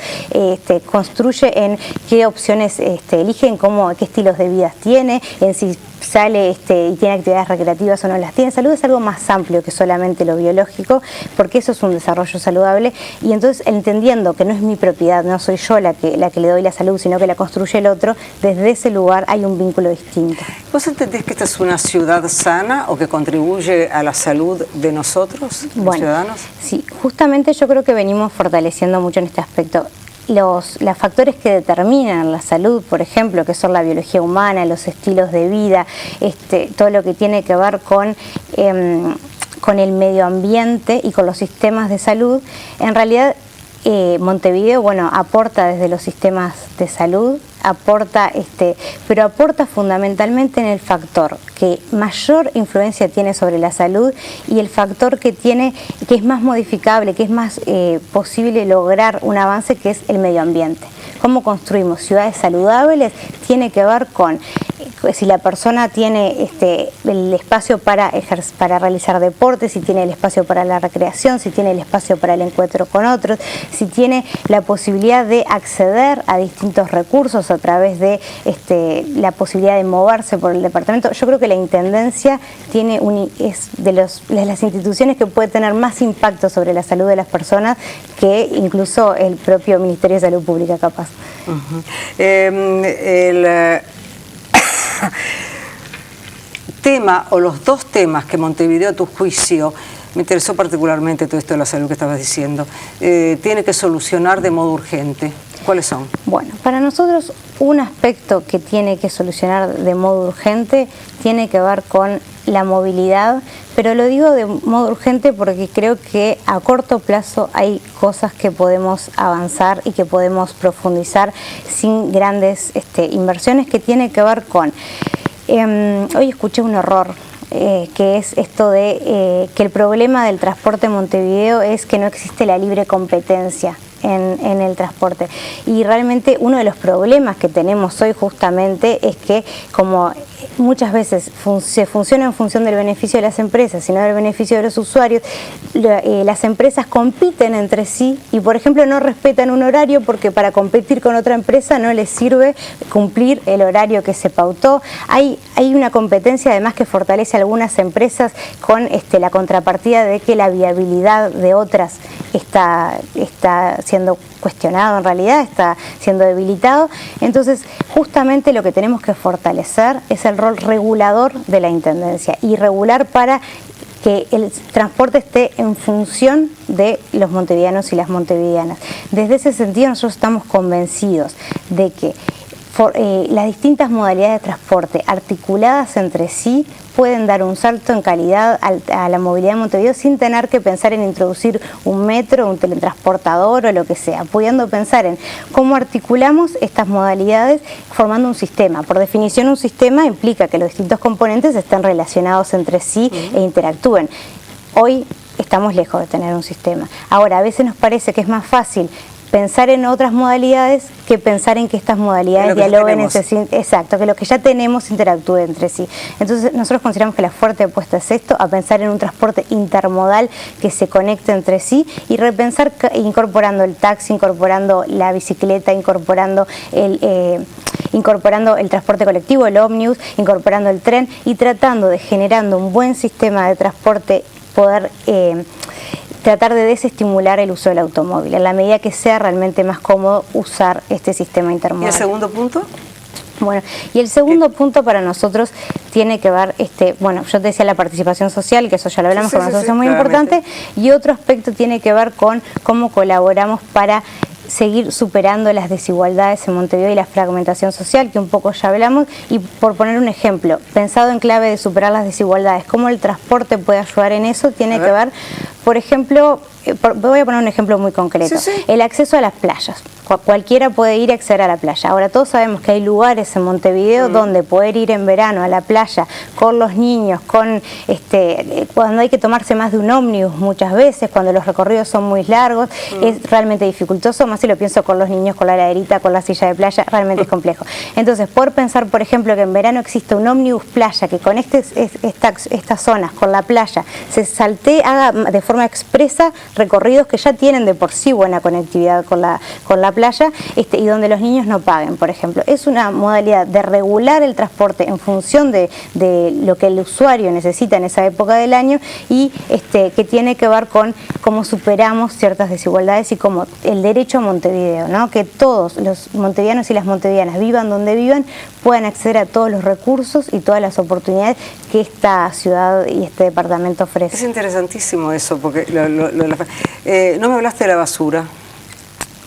construye en qué opciones eligen, qué estilos de vida tiene, en si sale y tiene actividades recreativas o no las tiene. Salud es algo más amplio que solamente lo biológico, porque eso es un desarrollo saludable, y entonces entendiendo que no es mi propiedad, no soy yo la que le doy la salud, sino que la construye el otro, desde ese lugar hay un vínculo distinto. ¿Vos entendés que esta es una ciudad sana o que contribuye a la salud de nosotros, los ciudadanos? Sí, justamente yo creo que venimos fortaleciendo mucho en este aspecto. Los factores que determinan la salud, por ejemplo, que son la biología humana, los estilos de vida, todo lo que tiene que ver con el medio ambiente y con los sistemas de salud, en realidad Montevideo, aporta desde los sistemas de salud, pero aporta fundamentalmente en el factor que mayor influencia tiene sobre la salud y el factor que es más modificable, que es más posible lograr un avance, que es el medio ambiente. Cómo construimos ciudades saludables tiene que ver con si la persona tiene el espacio para realizar deportes, si tiene el espacio para la recreación, si tiene el espacio para el encuentro con otros, si tiene la posibilidad de acceder a distintos recursos a través de la posibilidad de moverse por el departamento. Yo creo que la Intendencia es de las instituciones que puede tener más impacto sobre la salud de las personas que incluso el propio Ministerio de Salud Pública, capaz. Tema o los dos temas que Montevideo, a tu juicio, me interesó particularmente todo esto de la salud que estabas diciendo, tiene que solucionar de modo urgente. ¿Cuáles son? Bueno, para nosotros un aspecto que tiene que solucionar de modo urgente tiene que ver con la movilidad, pero lo digo de modo urgente porque creo que a corto plazo hay cosas que podemos avanzar y que podemos profundizar sin grandes inversiones, que tiene que ver con... hoy escuché un error que es esto de que el problema del transporte en Montevideo es que no existe la libre competencia en el transporte. Y realmente uno de los problemas que tenemos hoy justamente es que, como muchas veces se funciona en función del beneficio de las empresas, sino del beneficio de los usuarios, las empresas compiten entre sí y, por ejemplo, no respetan un horario porque para competir con otra empresa no les sirve cumplir el horario que se pautó. Hay una competencia además que fortalece a algunas empresas con la contrapartida de que la viabilidad de otras está siendo cuestionado, en realidad está siendo debilitado. Entonces, justamente lo que tenemos que fortalecer es el rol regulador de la Intendencia, y regular para que el transporte esté en función de los montevideanos y las montevideanas. Desde ese sentido, nosotros estamos convencidos de que las distintas modalidades de transporte articuladas entre sí pueden dar un salto en calidad a la movilidad de Montevideo sin tener que pensar en introducir un metro, un teletransportador o lo que sea, pudiendo pensar en cómo articulamos estas modalidades formando un sistema. Por definición, un sistema implica que los distintos componentes estén relacionados entre sí e interactúen. Hoy estamos lejos de tener un sistema. Ahora, a veces nos parece que es más fácil pensar en otras modalidades que pensar en que estas modalidades dialoguen entre sí. Exacto, que lo que ya tenemos interactúe entre sí. Entonces, nosotros consideramos que la fuerte apuesta es esto, a pensar en un transporte intermodal que se conecte entre sí y repensar incorporando el taxi, incorporando la bicicleta, incorporando el transporte colectivo, el ómnibus, incorporando el tren y tratando de, generando un buen sistema de transporte, poder tratar de desestimular el uso del automóvil, en la medida que sea realmente más cómodo usar este sistema intermodal. ¿Y el segundo punto? Bueno, y el segundo punto para nosotros tiene que ver, bueno, yo te decía la participación social, que eso ya lo hablamos, para nosotros es muy importante, y otro aspecto tiene que ver con cómo colaboramos para seguir superando las desigualdades en Montevideo y la fragmentación social, que un poco ya hablamos. Y por poner un ejemplo, pensado en clave de superar las desigualdades, cómo el transporte puede ayudar en eso, tiene que ver, por ejemplo, voy a poner un ejemplo muy concreto, el acceso a las playas. Cualquiera puede ir y acceder a la playa. Ahora, todos sabemos que hay lugares en Montevideo donde poder ir en verano a la playa con los niños, cuando hay que tomarse más de un ómnibus muchas veces, cuando los recorridos son muy largos, es realmente dificultoso, más si lo pienso con los niños, con la heladerita, con la silla de playa, realmente es complejo. Entonces, por pensar, por ejemplo, que en verano existe un ómnibus playa que conecte estas zonas con la playa, haga de forma expresa recorridos que ya tienen de por sí buena conectividad con la playa, y donde los niños no paguen, por ejemplo. Es una modalidad de regular el transporte en función de lo que el usuario necesita en esa época del año, y que tiene que ver con cómo superamos ciertas desigualdades y como el derecho a Montevideo, ¿no? Que todos los montevideanos y las montevideanas, vivan donde vivan, puedan acceder a todos los recursos y todas las oportunidades que esta ciudad y este departamento ofrece. Es interesantísimo eso, porque no me hablaste de la basura.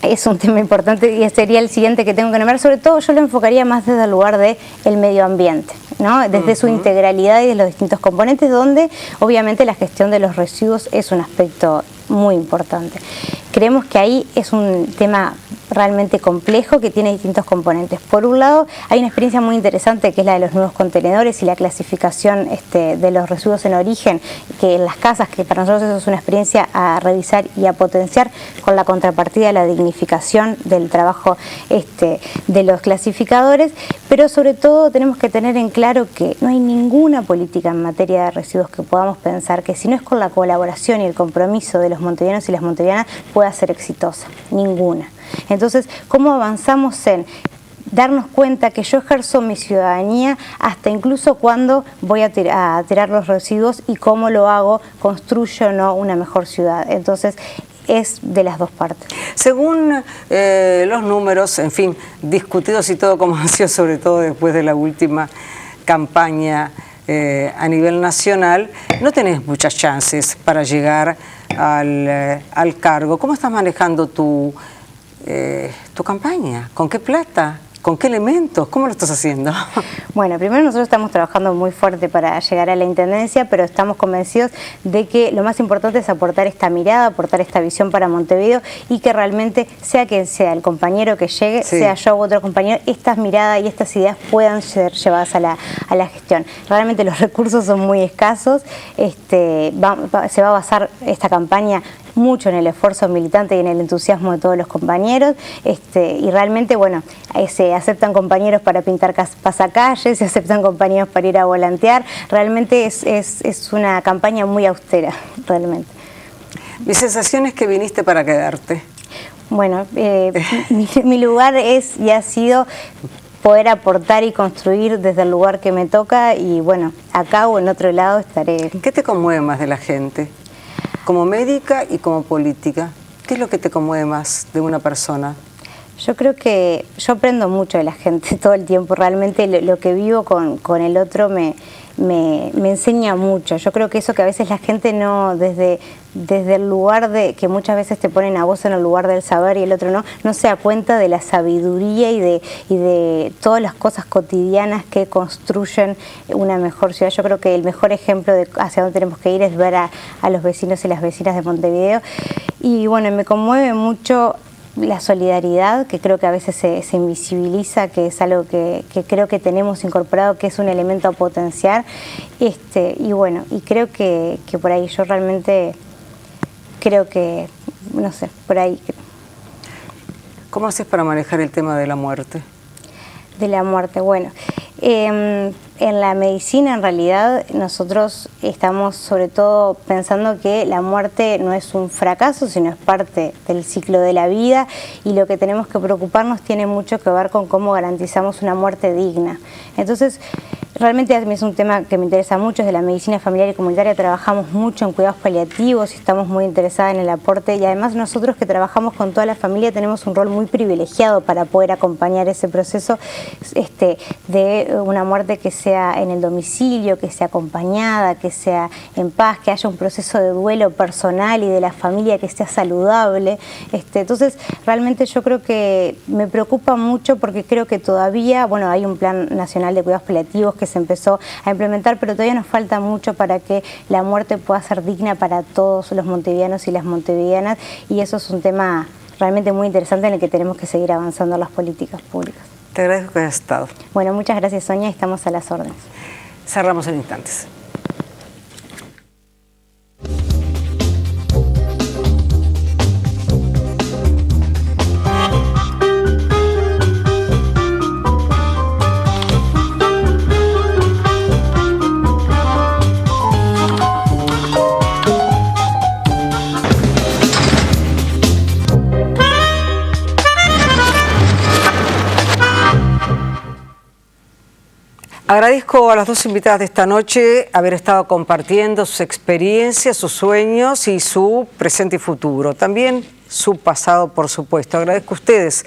Es un tema importante y sería el siguiente que tengo que nombrar. Sobre todo yo lo enfocaría más desde el lugar del medio ambiente, ¿no? Desde su integralidad y de los distintos componentes, donde obviamente la gestión de los residuos es un aspecto muy importante. Creemos que ahí es un tema realmente complejo que tiene distintos componentes. Por un lado, hay una experiencia muy interesante que es la de los nuevos contenedores y la clasificación de los residuos en origen, que en las casas, que para nosotros eso es una experiencia a revisar y a potenciar, con la contrapartida de la dignificación del trabajo de los clasificadores, pero sobre todo tenemos que tener en claro que no hay ninguna política en materia de residuos que podamos pensar que, si no es con la colaboración y el compromiso de los montevideanos y las montevideanas, pueda ser exitosa. Ninguna. Entonces, ¿cómo avanzamos en darnos cuenta que yo ejerzo mi ciudadanía hasta incluso cuando voy a tirar los residuos, y cómo lo hago, construyo o no una mejor ciudad? Entonces, es de las dos partes. Según los números, en fin, discutidos y todo como ha sido, sobre todo después de la última campaña a nivel nacional, no tenés muchas chances para llegar al cargo. ¿Cómo estás manejando tu campaña? ¿Con qué plata? ¿Con qué elementos? ¿Cómo lo estás haciendo? Bueno, primero nosotros estamos trabajando muy fuerte para llegar a la Intendencia, pero estamos convencidos de que lo más importante es aportar esta mirada, aportar esta visión para Montevideo y que realmente, sea quien sea el compañero que llegue, sea yo u otro compañero, estas miradas y estas ideas puedan ser llevadas a la gestión. Realmente los recursos son muy escasos, se va a basar esta campaña mucho en el esfuerzo militante y en el entusiasmo de todos los compañeros, y realmente, bueno, se aceptan compañeros para pintar pasacalles, se aceptan compañeros para ir a volantear, realmente es una campaña muy austera, realmente. Mi sensación es que viniste para quedarte. Bueno, mi lugar es y ha sido poder aportar y construir desde el lugar que me toca y bueno, acá o en otro lado estaré. ¿Qué te conmueve más de la gente? Como médica y como política, ¿qué es lo que te conmueve más de una persona? Yo creo que yo aprendo mucho de la gente todo el tiempo, realmente lo que vivo con el otro me enseña mucho. Yo creo que eso que a veces la gente no, desde el lugar de que muchas veces te ponen a vos en el lugar del saber y el otro no se da cuenta de la sabiduría y de todas las cosas cotidianas que construyen una mejor ciudad. Yo creo que el mejor ejemplo de hacia dónde tenemos que ir es ver a los vecinos y las vecinas de Montevideo. Y bueno, me conmueve mucho la solidaridad, que creo que a veces se invisibiliza, que es algo que creo que tenemos incorporado, que es un elemento a potenciar, y bueno, y creo que por ahí yo realmente creo que, no sé, por ahí. ¿Cómo haces para manejar el tema de la muerte? De la muerte, bueno, en la medicina en realidad nosotros estamos sobre todo pensando que la muerte no es un fracaso, sino es parte del ciclo de la vida y lo que tenemos que preocuparnos tiene mucho que ver con cómo garantizamos una muerte digna. Entonces, realmente a mí es un tema que me interesa mucho, es de la medicina familiar y comunitaria, trabajamos mucho en cuidados paliativos y estamos muy interesadas en el aporte y además nosotros que trabajamos con toda la familia tenemos un rol muy privilegiado para poder acompañar ese proceso de una muerte que sea en el domicilio, que sea acompañada, que sea en paz, que haya un proceso de duelo personal y de la familia que sea saludable. Entonces, realmente yo creo que me preocupa mucho porque creo que todavía, bueno, hay un plan nacional de cuidados paliativos que se empezó a implementar, pero todavía nos falta mucho para que la muerte pueda ser digna para todos los montevideanos y las montevideanas y eso es un tema realmente muy interesante en el que tenemos que seguir avanzando en las políticas públicas. Te agradezco que hayas estado. Bueno, muchas gracias, Sonia, estamos a las órdenes. Cerramos en instantes. Agradezco a las dos invitadas de esta noche haber estado compartiendo sus experiencias, sus sueños y su presente y futuro. También su pasado, por supuesto. Agradezco a ustedes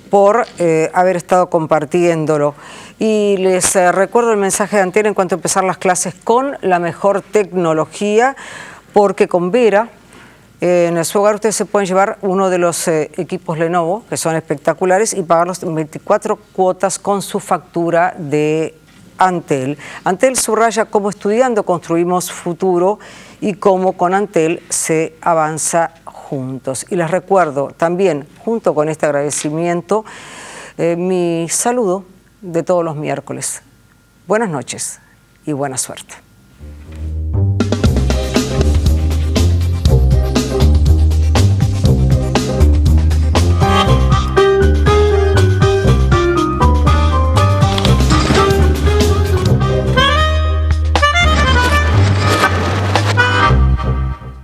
por haber estado compartiéndolo. Y les recuerdo el mensaje de Antel en cuanto a empezar las clases con la mejor tecnología, porque con Vera, en su hogar ustedes se pueden llevar uno de los equipos Lenovo, que son espectaculares, y pagarlos en 24 cuotas con su factura de Antel. Antel subraya cómo estudiando construimos futuro y cómo con Antel se avanza juntos. Y les recuerdo también, junto con este agradecimiento, mi saludo de todos los miércoles. Buenas noches y buena suerte.